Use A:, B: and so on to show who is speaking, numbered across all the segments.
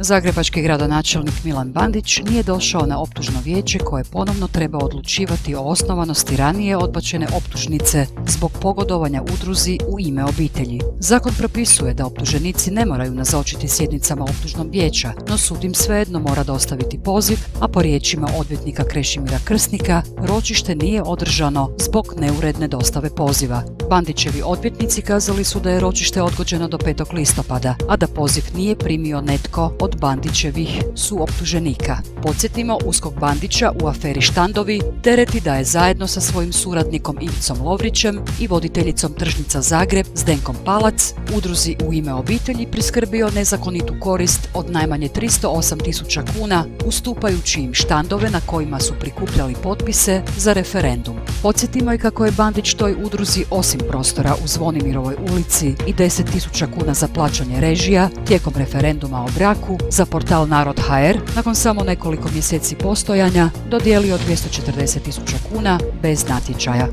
A: Zagrebački gradonačelnik Milan Bandić nije došao na optužno vijeće koje ponovno treba odlučivati o osnovanosti ranije odbačene optužnice zbog pogodovanja udruzi U ime obitelji. Zakon propisuje da optuženici ne moraju nazočiti sjednicama optužnog vijeća, no sud im svejedno mora dostaviti poziv, a po riječima odvjetnika Krešimira Krsnika, ročište nije održano zbog neuredne dostave poziva. Bandićevi odvjetnici kazali su da je ročište odgođeno do 5. listopada, a da poziv nije primio netko od Bandićevih suoptuženika. Podsjetimo, USKOK Bandića u aferi Štandovi tereti da je zajedno sa svojim suradnikom Ivicom Lovrićem i voditeljicom Tržnica Zagreb Zdenkom Palac udruzi U ime obitelji priskrbio nezakonitu korist od najmanje 308.000 kuna ustupajući im štandove na kojima su prikupljali potpise za referendum. Podsjetimo i kako je Bandić toj udruzi osim prostora u Zvonimirovoj ulici i 10.000 kuna za plaćanje režija tijekom referenduma o braku za portal Narod.hr nakon samo nekoliko mjeseci postojanja dodijelio 240.000 kuna bez natječaja.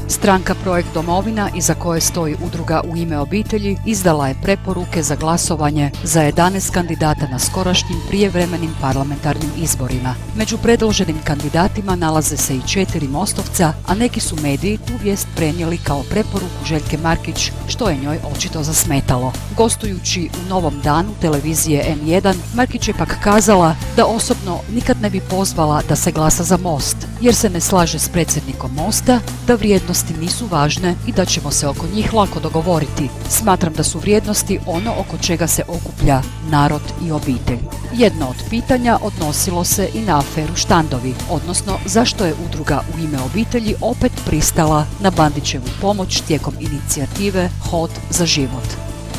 A: Stranka Projekt Domovina, iza koje stoji udruga U ime obitelji, izdala je preporuke za glasovanje za 11 kandidata na skorašnjim prijevremenim parlamentarnim izborima. Među predloženim kandidatima nalaze se i 4 Mostovca, a neki su mediji tu vijest prenijeli kao preporuku Željke Markić, što je njoj očito zasmetalo. Gostujući u Novom danu televizije N1, Markić je pak kazala da osobno nikad ne bi pozvala da se glasa za Most, jer se ne slaže s predsjednikom Mosta, da vrijednosti nisu važne i da ćemo se oko njih lako dogovoriti. Smatram da su vrijednosti ono oko čega se okuplja narod i obitelj. Jedno od pitanja odnosilo se i na aferu Štandovi, odnosno zašto je udruga U ime obitelji opet pristala na Bandićevu pomoć tijekom inicijative Hod za život.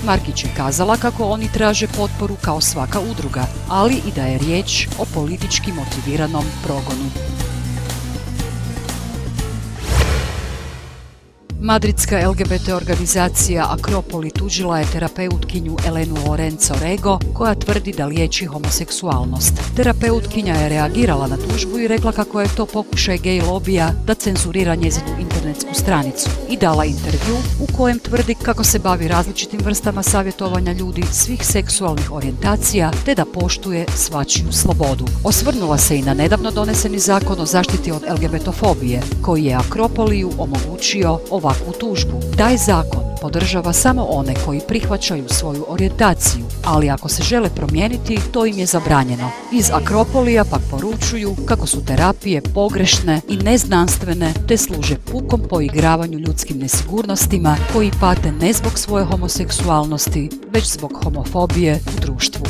A: Markić je kazala kako oni traže potporu kao svaka udruga, ali i da je riječ o politički motiviranom progonu. Madridska LGBT organizacija Akropoli tužila je terapeutkinju Elenu Lorenzo Rego, koja tvrdi da liječi homoseksualnost. Terapeutkinja je reagirala na tužbu i rekla kako je to pokušaj gej lobija da cenzurira njezinu internetsku stranicu i dala intervju u kojem tvrdi kako se bavi različitim vrstama savjetovanja ljudi svih seksualnih orijentacija te da poštuje svačiju slobodu. Osvrnula se i na nedavno doneseni zakon o zaštiti od LGBTofobije, koji je Akropoliju omogućio ovakvu tužbu. Taj zakon podržava samo one koji prihvaćaju svoju orijentaciju, ali ako se žele promijeniti, to im je zabranjeno. Iz Akropolija pak poručuju kako su terapije pogrešne i neznanstvene te služe pukom poigravanju ljudskim nesigurnostima koji pate ne zbog svoje homoseksualnosti, već zbog homofobije u društvu.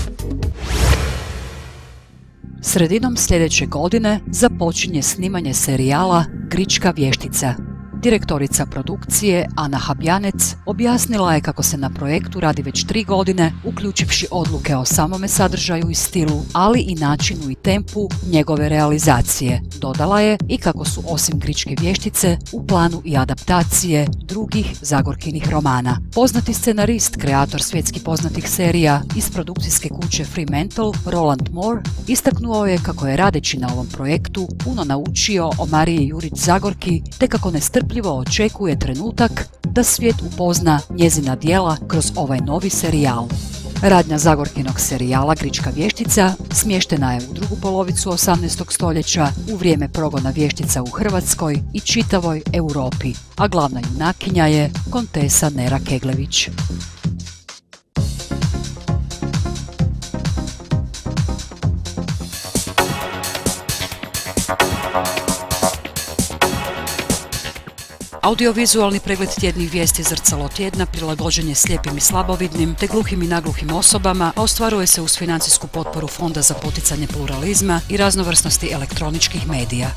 A: Sredinom sljedeće godine započinje snimanje serijala Grička vještica. Direktorica produkcije Ana Habjanec objasnila je kako se na projektu radi već 3 godine, uključivši odluke o samome sadržaju i stilu, ali i načinu i tempu njegove realizacije. Dodala je i kako su osim Gričke vještice u planu i adaptacije drugih Zagorkinih romana. Poznati scenarist, kreator svjetski poznatih serija iz produkcijske kuće Fremantle, Roland Moore, istaknuo je kako je radeći na ovom projektu puno naučio o Mariji Jurić Zagorki te kako nestrpljivo očekuje trenutak da svijet upozna njezina djela kroz ovaj novi serijal. Radnja Zagorkinog serijala Grička vještica smještena je u drugu polovicu 18. stoljeća u vrijeme progona vještica u Hrvatskoj i čitavoj Europi, a glavna junakinja je kontesa Nera Keglević. Audiovizualni pregled tjednih vijesti Zrcalo tjedna prilagođen je slijepim i slabovidnim te gluhim i nagluhim osobama, a ostvaruje se uz financijsku potporu Fonda za poticanje pluralizma i raznovrsnosti elektroničkih medija.